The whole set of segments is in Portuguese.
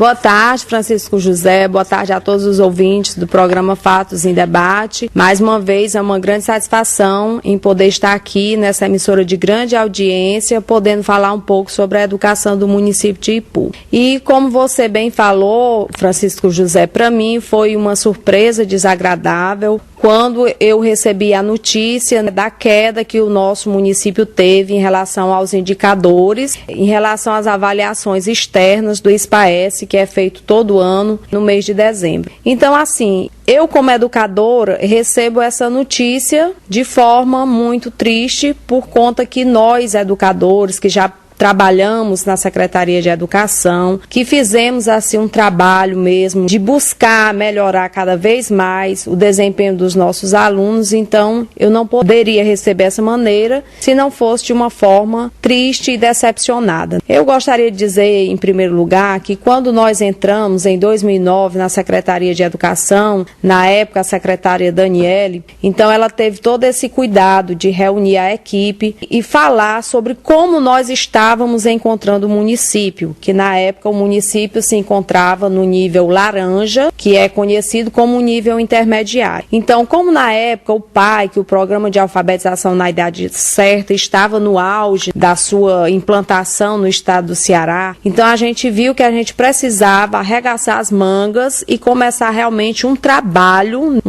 Boa tarde, Francisco José. Boa tarde a todos os ouvintes do programa Fatos em Debate. Mais uma vez, é uma grande satisfação em poder estar aqui nessa emissora de grande audiência, podendo falar um pouco sobre a educação do município de Ipu. E como você bem falou, Francisco José, para mim foi uma surpresa desagradável quando eu recebi a notícia da queda que o nosso município teve em relação aos indicadores, em relação às avaliações externas do SPAES, que é feito todo ano no mês de dezembro. Então, assim, eu como educadora recebo essa notícia de forma muito triste, por conta que nós, educadores, que já trabalhamos na Secretaria de Educação, que fizemos assim um trabalho mesmo de buscar melhorar cada vez mais o desempenho dos nossos alunos, então eu não poderia receber essa maneira se não fosse de uma forma triste e decepcionada. Eu gostaria de dizer, em primeiro lugar, que quando nós entramos em 2009 na Secretaria de Educação, na época a secretária Daniele, então ela teve todo esse cuidado de reunir a equipe e falar sobre como nós estávamos encontrando o município, que na época o município se encontrava no nível laranja, que é conhecido como nível intermediário. Então, como na época o PAI, que o Programa de Alfabetização na Idade Certa, estava no auge da sua implantação no estado do Ceará, então a gente viu que a gente precisava arregaçar as mangas e começar realmente um trabalho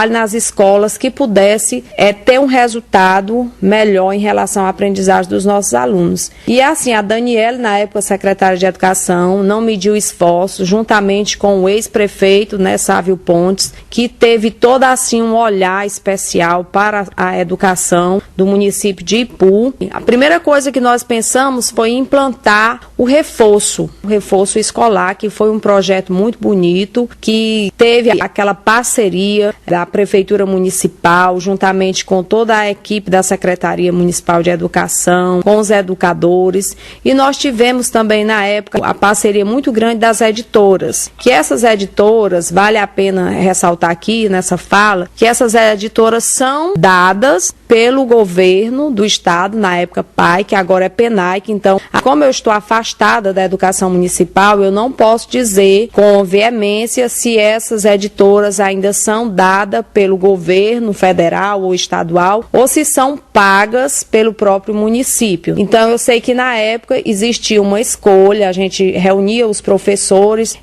nas escolas que pudesse ter um resultado melhor em relação à aprendizagem dos nossos alunos. E assim, a Daniele, na época secretária de Educação, não mediu esforços, juntamente com o ex-prefeito, Sávio Pontes, que teve todo assim um olhar especial para a educação do município de Ipu. A primeira coisa que nós pensamos foi implantar o reforço escolar, que foi um projeto muito bonito, que teve aquela parceria da Prefeitura Municipal, juntamente com toda a equipe da Secretaria Municipal de Educação, com os educadores. E nós tivemos também, na época, a parceria muito grande das editoras, que essas editoras, vale a pena ressaltar aqui nessa fala, que essas editoras são dadas pelo governo do estado, na época PAI, que agora é PENAIC. Então, como eu estou afastada da educação municipal, eu não posso dizer com veemência se essas editoras ainda são dadas pelo governo federal ou estadual, ou se são pagas pelo próprio município. Então, eu sei que na época existia uma escolha, a gente reunia os professores,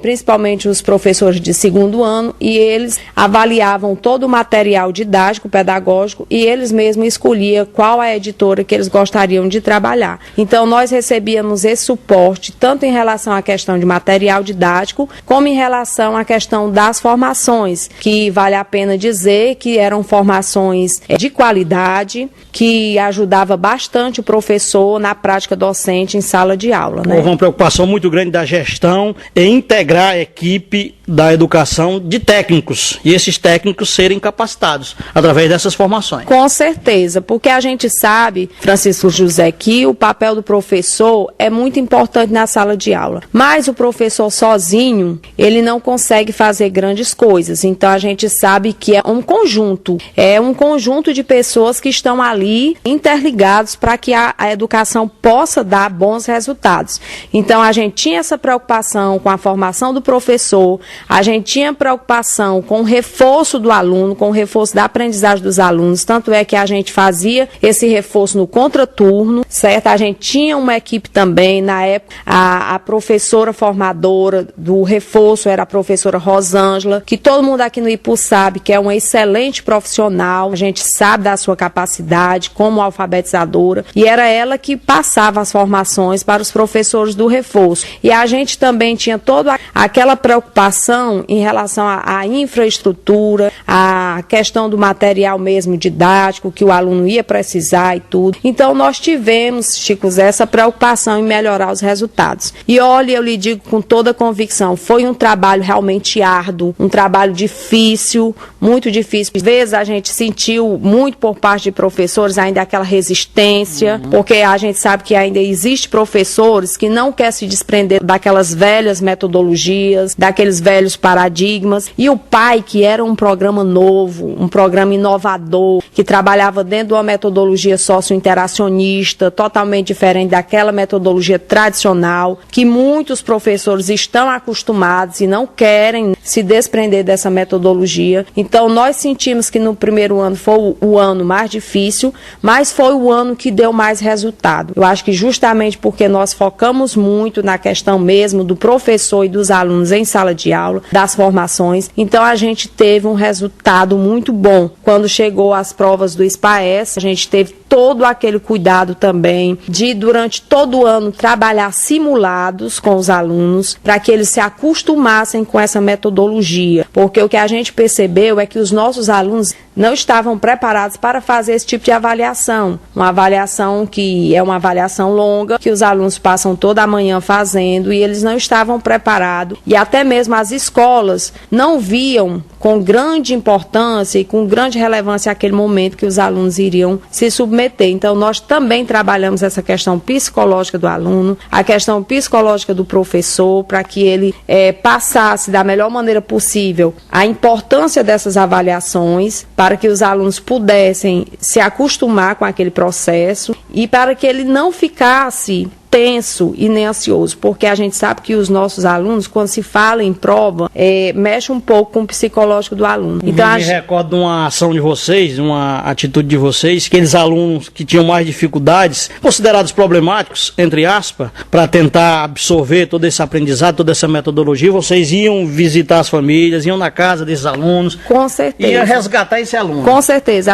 principalmente os professores de segundo ano, e eles avaliavam todo o material didático, pedagógico, e eles mesmos escolhiam qual a editora que eles gostariam de trabalhar. Então, nós recebíamos esse suporte, tanto em relação à questão de material didático, como em relação à questão das formações, que vale a pena dizer que eram formações de qualidade, que ajudava bastante o professor na prática docente em sala de aula. Houve uma preocupação muito grande da gestão em integrar a equipe da educação de técnicos, e esses técnicos serem capacitados através dessas formações. Com certeza, porque a gente sabe, Francisco José, que o papel do professor é muito importante na sala de aula, mas o professor sozinho, ele não consegue fazer grandes coisas. Então a gente sabe que é um conjunto de pessoas que estão ali interligados para que a educação possa dar bons resultados. Então a gente tinha essa preocupação com a formação do professor, a gente tinha preocupação com o reforço do aluno, com o reforço da aprendizagem dos alunos, tanto é que a gente fazia esse reforço no contraturno, certo? A gente tinha uma equipe também, na época, a professora formadora do reforço era a professora Rosângela, que todo mundo aqui no Ipu sabe que é uma excelente profissional, a gente sabe da sua capacidade como alfabetizadora, e era ela que passava as formações para os professores do reforço. E a gente também tinha toda aquela preocupação em relação à infraestrutura, a questão do material mesmo didático, que o aluno ia precisar e tudo. Então, nós tivemos, Chico Zé, essa preocupação em melhorar os resultados. E olha, eu lhe digo com toda convicção, foi um trabalho realmente árduo, um trabalho difícil, muito difícil. Às vezes a gente sentiu muito por parte de professores ainda aquela resistência, porque a gente sabe que ainda existe professores que não querem se desprender daquelas velhas metodologias, daqueles velhos paradigmas. E o PAI, que era um programa novo, um programa inovador, que que trabalhava dentro de uma metodologia sociointeracionista, totalmente diferente daquela metodologia tradicional, que muitos professores estão acostumados e não querem se desprender dessa metodologia. Então, nós sentimos que no primeiro ano foi o ano mais difícil, mas foi o ano que deu mais resultado. Eu acho que justamente porque nós focamos muito na questão mesmo do professor e dos alunos em sala de aula, das formações, então a gente teve um resultado muito bom. Quando chegou às provas do SPAES, a gente teve todo aquele cuidado também de, durante todo o ano, trabalhar simulados com os alunos para que eles se acostumassem com essa metodologia, porque o que a gente percebeu é que os nossos alunos não estavam preparados para fazer esse tipo de avaliação, uma avaliação que é uma avaliação longa, que os alunos passam toda a manhã fazendo, e eles não estavam preparados, e até mesmo as escolas não viam com grande importância e com grande relevância aquele momento que os alunos iriam se submeter. Então, nós também trabalhamos essa questão psicológica do aluno, a questão psicológica do professor, para que ele passasse da melhor maneira possível a importância dessas avaliações, para que os alunos pudessem se acostumar com aquele processo e para que ele não ficasse tenso e nem ansioso, porque a gente sabe que os nossos alunos, quando se fala em prova, mexe um pouco com o psicológico do aluno. Então, me recordo de uma ação de vocês, uma atitude de vocês, aqueles alunos que tinham mais dificuldades, considerados problemáticos, entre aspas, para tentar absorver todo esse aprendizado, toda essa metodologia, vocês iam visitar as famílias, iam na casa desses alunos. Com certeza. Ia resgatar esse aluno. Com certeza.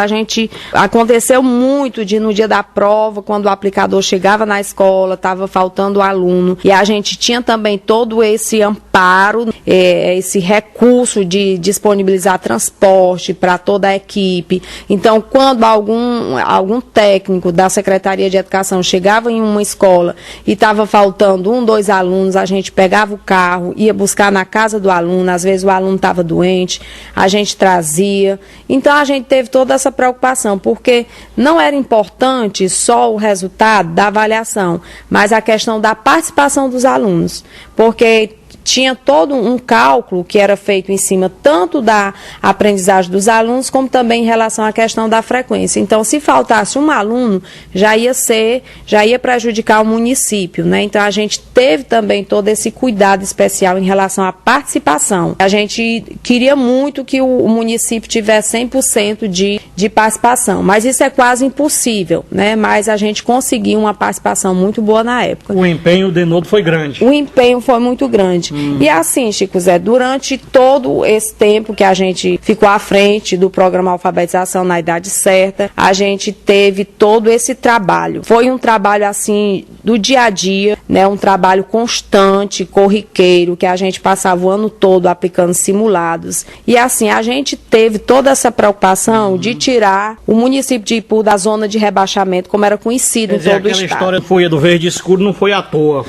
Aconteceu muito no dia da prova, quando o aplicador chegava na escola, estava faltando aluno, e a gente tinha também todo esse amparo, esse recurso de disponibilizar transporte para toda a equipe. Então, quando algum técnico da Secretaria de Educação chegava em uma escola e estava faltando 2 alunos, a gente pegava o carro, ia buscar na casa do aluno, às vezes o aluno estava doente, a gente trazia. Então, a gente teve toda essa preocupação, porque não era importante só o resultado da avaliação, mas a questão da participação dos alunos, porque tinha todo um cálculo que era feito em cima tanto da aprendizagem dos alunos, como também em relação à questão da frequência. Então, se faltasse um aluno, já ia prejudicar o município, né? Então, a gente teve também todo esse cuidado especial em relação à participação. A gente queria muito que o município tivesse 100% de participação, mas isso é quase impossível, né? Mas a gente conseguiu uma participação muito boa na época. O empenho de novo foi grande. O empenho foi muito grande. E assim, Chico Zé, durante todo esse tempo que a gente ficou à frente do programa Alfabetização na Idade Certa, a gente teve todo esse trabalho. Foi um trabalho, assim, do dia a dia, né? Um trabalho constante, corriqueiro, que a gente passava o ano todo aplicando simulados. E assim, a gente teve toda essa preocupação de tirar o município de Ipu da zona de rebaixamento, como era conhecido em todo o estado. Aquela história da folha do verde escuro não foi à toa.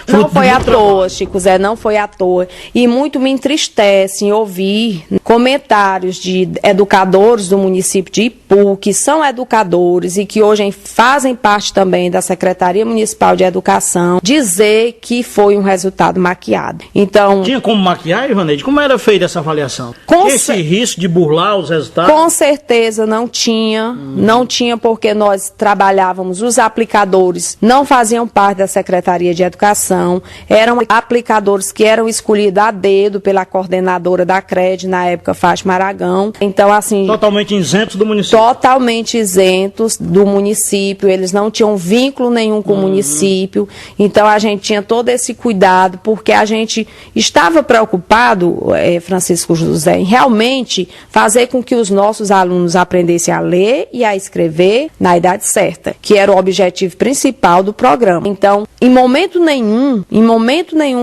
Não foi à toa, Chico Zé, não foi à toa. E muito me entristece em ouvir comentários de educadores do município de Ipu, que são educadores e que hoje fazem parte também da Secretaria Municipal de Educação, dizer que foi um resultado maquiado. Então, tinha como maquiar, Ivaneide? Como era feita essa avaliação? Esse risco de burlar os resultados? Com certeza não tinha. Não tinha, porque nós trabalhávamos, os aplicadores não faziam parte da Secretaria de Educação, eram aplicadores que eram escolhidos a dedo pela coordenadora da CRED, na época, Fátima Aragão. Então, assim... Totalmente isentos do município? Totalmente isentos do município, eles não tinham vínculo nenhum com o município. Então, a gente tinha todo esse cuidado, porque a gente estava preocupado, Francisco José, em realmente fazer com que os nossos alunos aprendessem a ler e a escrever na idade certa, que era o objetivo principal do programa. Então, em momento nenhum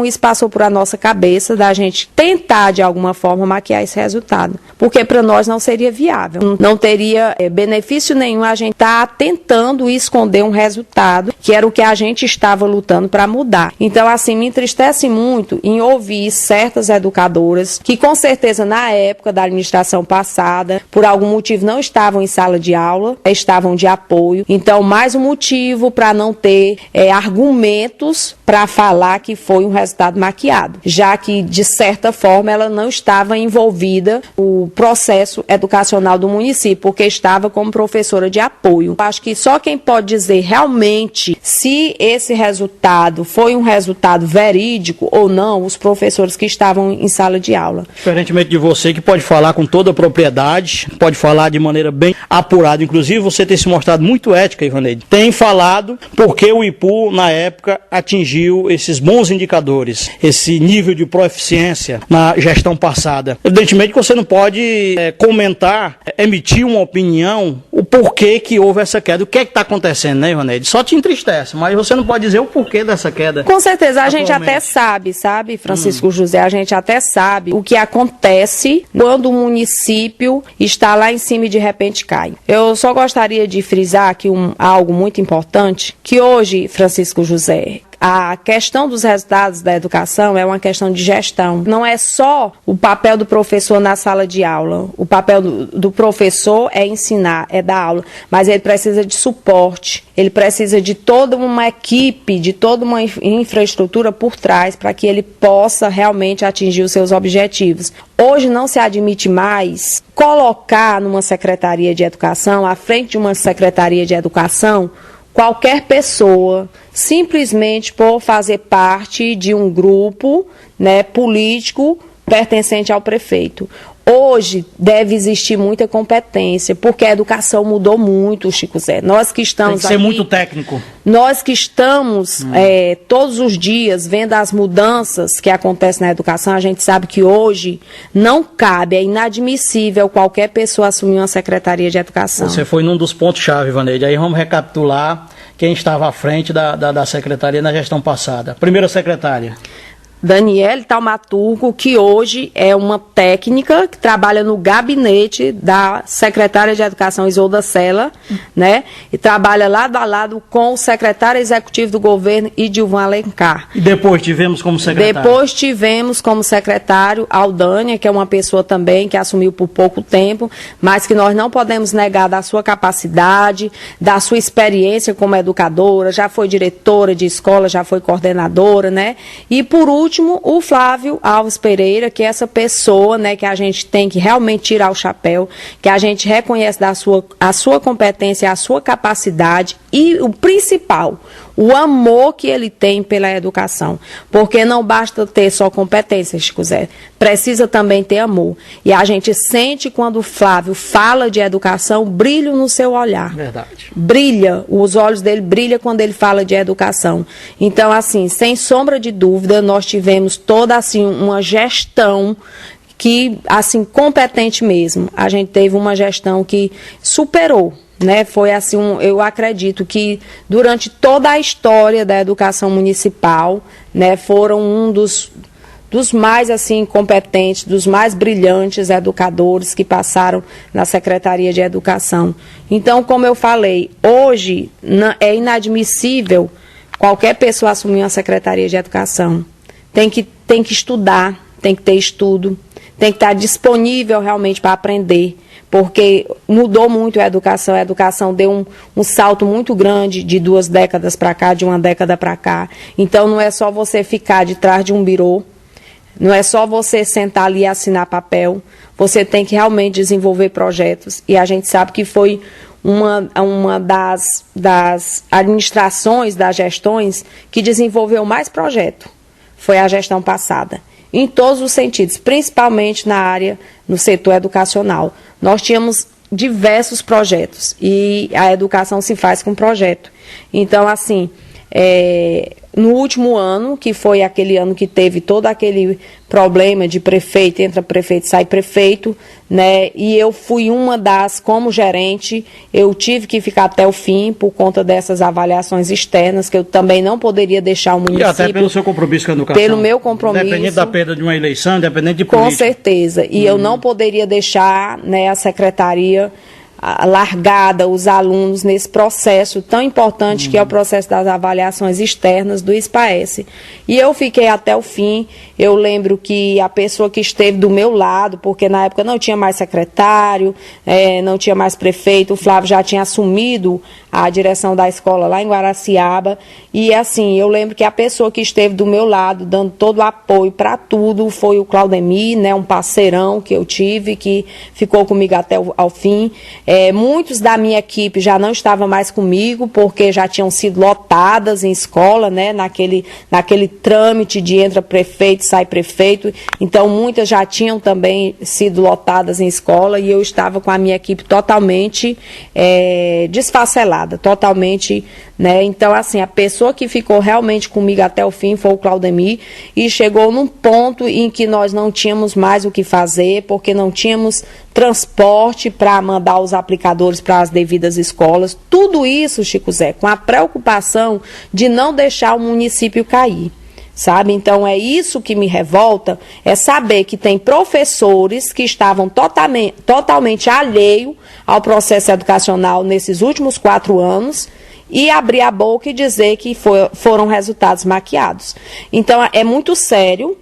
isso passou por a nossa cabeça da gente tentar, de alguma forma, maquiar esse resultado. Porque para nós não seria viável. Não teria benefício nenhum a gente estar tentando esconder um resultado, que era o que a gente estava lutando para mudar. Então, assim, me entristece muito em ouvir certas educadoras que, com certeza, na época da administração passada, por algum motivo não estavam em sala de aula, estavam de apoio. Então, mais um motivo para não ter argumentos para falar que foi um resultado maquiado. franqueado, já que, de certa forma, ela não estava envolvida no processo educacional do município, porque estava como professora de apoio. Acho que só quem pode dizer realmente se esse resultado foi um resultado verídico ou não, os professores que estavam em sala de aula. Diferentemente de você, que pode falar com toda a propriedade, pode falar de maneira bem apurada, inclusive você tem se mostrado muito ética, Ivaneide. Tem falado porque o IPU, na época, atingiu esses bons indicadores, esse nível de proeficiência na gestão passada. Evidentemente que você não pode comentar, emitir uma opinião, o porquê que houve essa queda. O que é que está acontecendo, né, Ivaneide? Só te entristece, mas você não pode dizer o porquê dessa queda. Com certeza, a gente até sabe, Francisco José, a gente até sabe o que acontece quando o município está lá em cima e de repente cai. Eu só gostaria de frisar aqui algo muito importante, que hoje, Francisco José, a questão dos resultados da educação é uma questão de gestão. Não é só o papel do professor na sala de aula. O papel do professor é ensinar, é dar aula. Mas ele precisa de suporte, ele precisa de toda uma equipe, de toda uma infraestrutura por trás para que ele possa realmente atingir os seus objetivos. Hoje não se admite mais colocar numa secretaria de educação, à frente de uma secretaria de educação, qualquer pessoa, simplesmente por fazer parte de um grupo, né, político pertencente ao prefeito. Hoje deve existir muita competência, porque a educação mudou muito, Chico Zé. Nós que estamos tem que ser muito técnico. Nós que estamos todos os dias vendo as mudanças que acontecem na educação, a gente sabe que hoje não cabe, é inadmissível qualquer pessoa assumir uma secretaria de educação. Você foi num dos pontos-chave, Ivaneide. Aí vamos recapitular quem estava à frente da secretaria na gestão passada. Primeira secretária. Daniele Taumaturgo, que hoje é uma técnica que trabalha no gabinete da secretária de Educação Isolda Sela, né? E trabalha lado a lado com o secretário executivo do governo, Idilvan Alencar. E depois tivemos como secretário? Depois tivemos como secretário Aldânia, que é uma pessoa também que assumiu por pouco tempo, mas que nós não podemos negar da sua capacidade, da sua experiência como educadora, já foi diretora de escola, já foi coordenadora, né? E por último, o Flávio Alves Pereira, que é essa pessoa, né, que a gente tem que realmente tirar o chapéu, que a gente reconhece a sua competência, a sua capacidade e o principal, o amor que ele tem pela educação. Porque não basta ter só competência, Chico Zé, precisa também ter amor. E a gente sente quando o Flávio fala de educação, brilho no seu olhar. Verdade. Brilha, os olhos dele brilham quando ele fala de educação. Então, assim, sem sombra de dúvida, nós tivemos toda, assim, uma gestão que, assim, competente mesmo. A gente teve uma gestão que superou, né? Foi assim, eu acredito que durante toda a história da educação municipal, né, foram um dos mais assim competentes, dos mais brilhantes educadores que passaram na Secretaria de Educação. Então, como eu falei, hoje é inadmissível qualquer pessoa assumir uma Secretaria de Educação. Tem que estudar, tem que ter estudo, tem que estar disponível realmente para aprender, porque mudou muito a educação deu um salto muito grande de 2 décadas para cá, de 1 década para cá. Então, não é só você ficar de trás de um birô, não é só você sentar ali e assinar papel, você tem que realmente desenvolver projetos. E a gente sabe que foi uma das administrações, das gestões, que desenvolveu mais projeto. Foi a gestão passada, em todos os sentidos, principalmente no setor educacional. Nós tínhamos diversos projetos e a educação se faz com projeto. Então, assim, no último ano, que foi aquele ano que teve todo aquele problema de prefeito, entra prefeito, sai prefeito, né? E eu fui como gerente, eu tive que ficar até o fim por conta dessas avaliações externas, que eu também não poderia deixar o município. E até pelo seu compromisso com a educação. Pelo meu compromisso. Independente da perda de uma eleição, independente de política. Com certeza. E eu não poderia deixar, né, a secretaria largada os alunos nesse processo tão importante que é o processo das avaliações externas do SPAES. E eu fiquei até o fim. Eu lembro que a pessoa que esteve do meu lado, porque na época não tinha mais secretário, não tinha mais prefeito, o Flávio já tinha assumido a direção da escola lá em Guaraciaba, e assim, eu lembro que a pessoa que esteve do meu lado, dando todo o apoio para tudo, foi o Claudemir, né, um parceirão que eu tive, que ficou comigo até ao fim. Muitos da minha equipe já não estavam mais comigo, porque já tinham sido lotadas em escola, né, naquele trâmite de entra prefeito, sai prefeito, então muitas já tinham também sido lotadas em escola, e eu estava com a minha equipe totalmente desfacelada, totalmente, né, então assim, a pessoa que ficou realmente comigo até o fim foi o Claudemir, e chegou num ponto em que nós não tínhamos mais o que fazer, porque não tínhamos transporte para mandar os aplicadores para as devidas escolas, tudo isso, Chico Zé, com a preocupação de não deixar o município cair. Sabe? Então é isso que me revolta, é saber que tem professores que estavam totalmente alheios ao processo educacional nesses últimos 4 anos e abrir a boca e dizer que foram resultados maquiados. Então é muito sério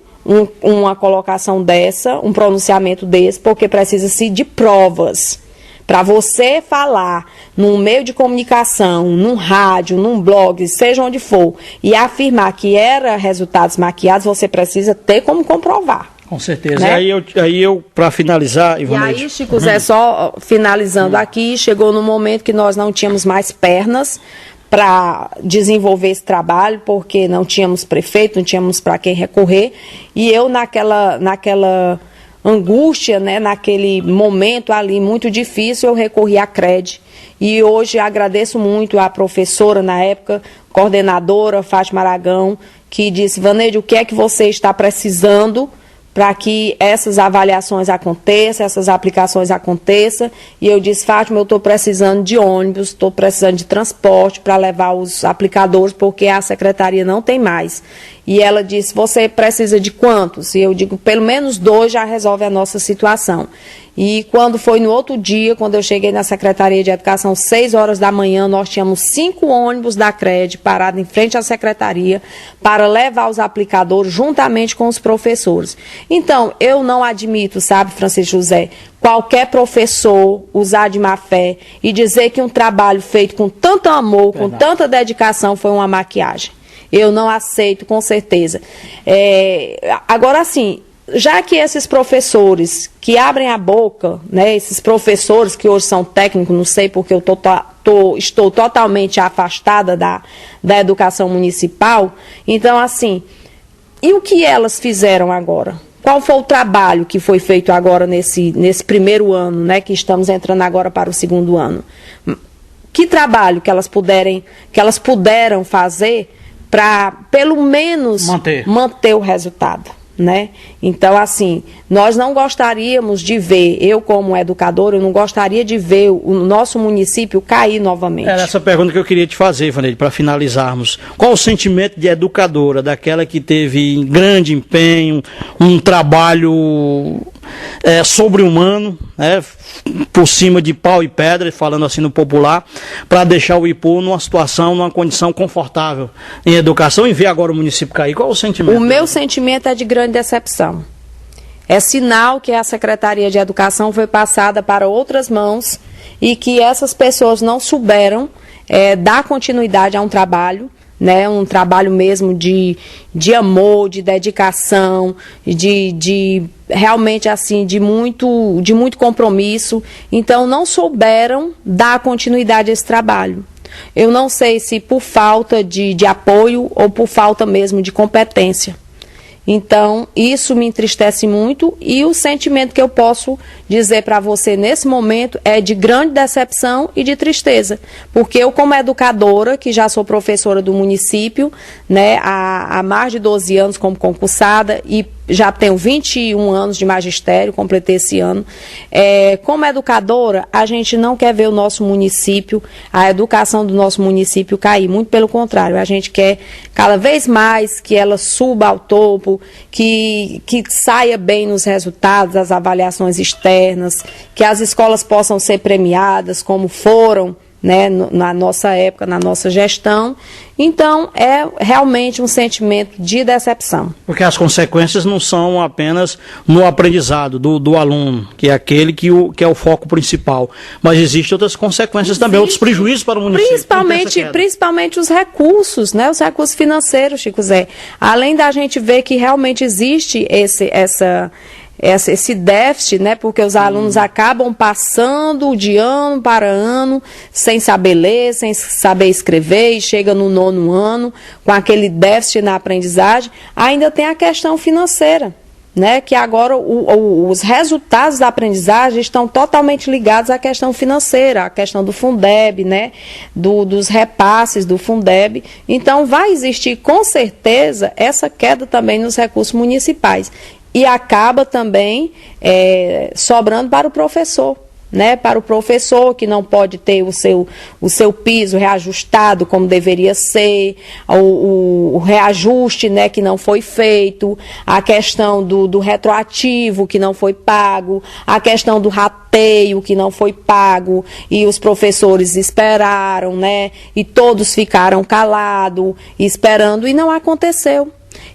uma colocação dessa, um pronunciamento desse, porque precisa-se de provas. Para você falar num meio de comunicação, num rádio, num blog, seja onde for, e afirmar que era resultados maquiados, você precisa ter como comprovar. Com certeza. Né? Aí eu para finalizar, Ivanete... E aí, Chico Zé, só finalizando aqui, chegou no momento que nós não tínhamos mais pernas para desenvolver esse trabalho, porque não tínhamos prefeito, não tínhamos para quem recorrer, e eu naquela angústia, né, naquele momento ali muito difícil, eu recorri à CRED. E hoje agradeço muito à professora, na época, coordenadora Fátima Aragão, que disse: Vaneide, o que é que você está precisando para que essas avaliações aconteçam, essas aplicações aconteçam? E eu disse: Fátima, eu estou precisando de ônibus, estou precisando de transporte para levar os aplicadores, porque a secretaria não tem mais. E ela disse: você precisa de quantos? E eu digo: pelo menos 2 já resolve a nossa situação. E quando foi no outro dia, quando eu cheguei na Secretaria de Educação, 6 horas da manhã, nós tínhamos 5 ônibus da CRED parados em frente à Secretaria para levar os aplicadores juntamente com os professores. Então, eu não admito, sabe, Francisco José, qualquer professor usar de má fé e dizer que um trabalho feito com tanto amor, com tanta dedicação, foi uma maquiagem. Eu não aceito, com certeza. Agora, assim, já que esses professores que abrem a boca, né, esses professores que hoje são técnicos, não sei porque eu estou totalmente afastada da educação municipal, então, assim, e o que elas fizeram agora? Qual foi o trabalho que foi feito agora nesse primeiro ano, né, que estamos entrando agora para o 2º ano? Que trabalho que elas puderam fazer para, pelo menos, manter o resultado, né? Então, assim, nós não gostaríamos de ver, eu como educadora, eu não gostaria de ver o nosso município cair novamente. Era essa pergunta que eu queria te fazer, Vaneide, para finalizarmos. Qual o sentimento de educadora, daquela que teve grande empenho, um trabalho sobre-humano, né, por cima de pau e pedra, falando assim no popular, para deixar o Ipu numa situação, numa condição confortável em educação, e ver agora o município cair? Qual o sentimento? O meu sentimento é de grande decepção. É sinal que a Secretaria de Educação foi passada para outras mãos e que essas pessoas não souberam dar continuidade a um trabalho, né, um trabalho mesmo de amor, de dedicação, de realmente assim, de muito compromisso. Então não souberam dar continuidade a esse trabalho. Eu não sei se por falta de apoio ou por falta mesmo de competência. Então, isso me entristece muito, e o sentimento que eu posso dizer para você nesse momento é de grande decepção e de tristeza, porque eu, como educadora, que já sou professora do município, né, há mais de 12 anos como concursada, e já tenho 21 anos de magistério, completei esse ano. Como educadora, a gente não quer ver o nosso município, a educação do nosso município cair, muito pelo contrário, a gente quer cada vez mais que ela suba ao topo, que saia bem nos resultados, das avaliações externas, que as escolas possam ser premiadas como foram, né, na nossa época, na nossa gestão. Então, é realmente um sentimento de decepção. Porque as consequências não são apenas no aprendizado do aluno, que é aquele que é o foco principal, mas existem outras consequências também, outros prejuízos para o município. Principalmente os recursos, né, os recursos financeiros, Chico Zé. Além da gente ver que realmente existe esse déficit, né, porque os alunos acabam passando de ano para ano sem saber ler, sem saber escrever, e chega no 9º ano com aquele déficit na aprendizagem. Ainda tem a questão financeira, né, que agora os resultados da aprendizagem estão totalmente ligados à questão financeira, à questão do Fundeb, né, dos repasses do Fundeb. Então, vai existir com certeza essa queda também nos recursos municipais. E acaba também sobrando para o professor, né? Para o professor que não pode ter o seu piso reajustado como deveria ser, o reajuste, né, que não foi feito, a questão do retroativo que não foi pago, a questão do rateio que não foi pago e os professores esperaram, né? E todos ficaram calados, esperando, e não aconteceu.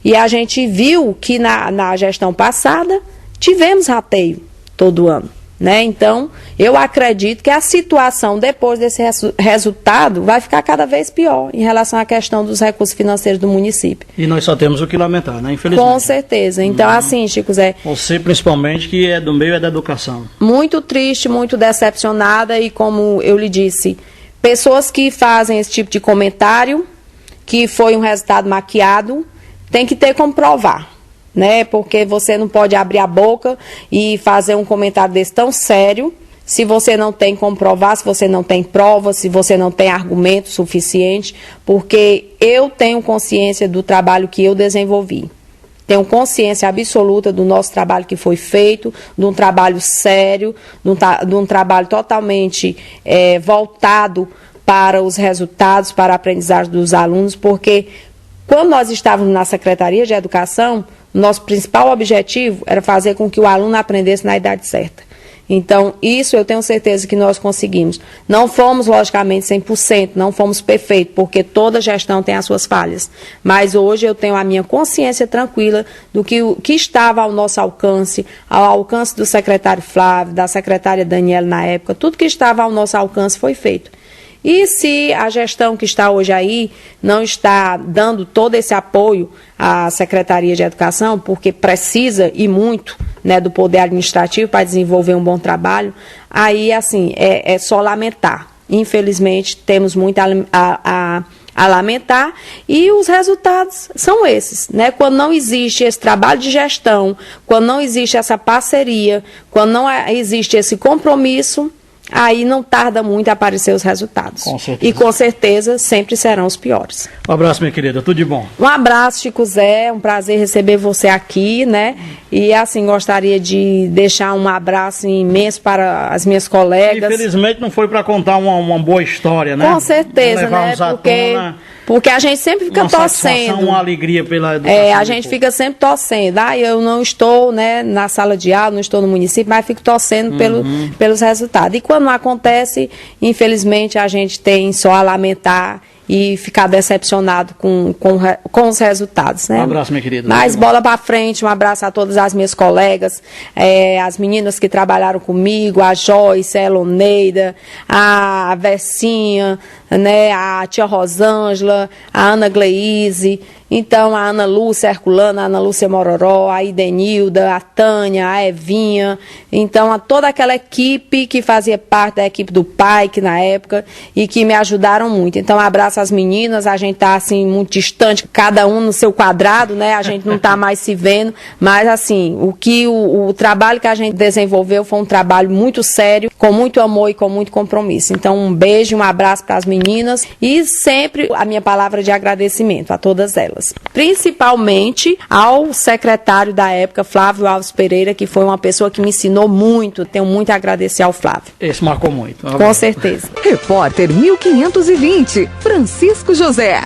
E a gente viu que na gestão passada tivemos rateio todo ano, né? Então, eu acredito que a situação depois desse resultado vai ficar cada vez pior em relação à questão dos recursos financeiros do município. E nós só temos o que lamentar, né? Infelizmente. Com certeza. Então, assim, Chico Zé... Você, principalmente, que é do meio da educação. Muito triste, muito decepcionada, e como eu lhe disse, pessoas que fazem esse tipo de comentário, que foi um resultado maquiado, tem que ter como provar, né? Porque você não pode abrir a boca e fazer um comentário desse tão sério se você não tem como provar, se você não tem prova, se você não tem argumento suficiente, porque eu tenho consciência do trabalho que eu desenvolvi. Tenho consciência absoluta do nosso trabalho que foi feito, de um trabalho sério, de um trabalho totalmente voltado para os resultados, para a aprendizagem dos alunos, porque quando nós estávamos na Secretaria de Educação, nosso principal objetivo era fazer com que o aluno aprendesse na idade certa. Então, isso eu tenho certeza que nós conseguimos. Não fomos, logicamente, 100%, não fomos perfeitos, porque toda gestão tem as suas falhas. Mas hoje eu tenho a minha consciência tranquila do que estava ao nosso alcance, ao alcance do secretário Flávio, da secretária Daniela na época, tudo que estava ao nosso alcance foi feito. E se a gestão que está hoje aí não está dando todo esse apoio à Secretaria de Educação, porque precisa e muito, né, do poder administrativo para desenvolver um bom trabalho, aí, assim, é só lamentar. Infelizmente, temos muito a lamentar, e os resultados são esses, né? Quando não existe esse trabalho de gestão, quando não existe essa parceria, quando não existe esse compromisso, aí não tarda muito a aparecer os resultados. Com certeza. E com certeza sempre serão os piores. Um abraço, minha querida, tudo de bom. Um abraço, Chico Zé, um prazer receber você aqui, né? E assim, gostaria de deixar um abraço imenso para as minhas colegas. Infelizmente não foi para contar uma boa história, né? Com certeza, né? Porque a gente sempre fica torcendo. Uma alegria pela educação. A gente fica sempre torcendo. Eu não estou, né, na sala de aula, não estou no município, mas fico torcendo pelos resultados. E quando não acontece, infelizmente, a gente tem só a lamentar e ficar decepcionado com os resultados, né? Um abraço, minha querida. Mais bola para frente, um abraço a todas as minhas colegas, as meninas que trabalharam comigo, a Joyce, a Eloneida, a Vercinha, né, a tia Rosângela, a Ana Gleise, então a Ana Lúcia Herculana, a Ana Lúcia Mororó, a Idenilda, a Tânia, a Evinha, então a toda aquela equipe que fazia parte da equipe do PAIC na época e que me ajudaram muito. Então abraço as meninas, a gente está assim muito distante, cada um no seu quadrado, né? A gente não está mais se vendo, mas assim, o trabalho que a gente desenvolveu foi um trabalho muito sério, com muito amor e com muito compromisso. Então um beijo, um abraço para as meninas. meninas, e sempre a minha palavra de agradecimento a todas elas. Principalmente ao secretário da época, Flávio Alves Pereira, que foi uma pessoa que me ensinou muito. Tenho muito a agradecer ao Flávio. Esse marcou muito. Com certeza. Repórter 1520, Francisco José.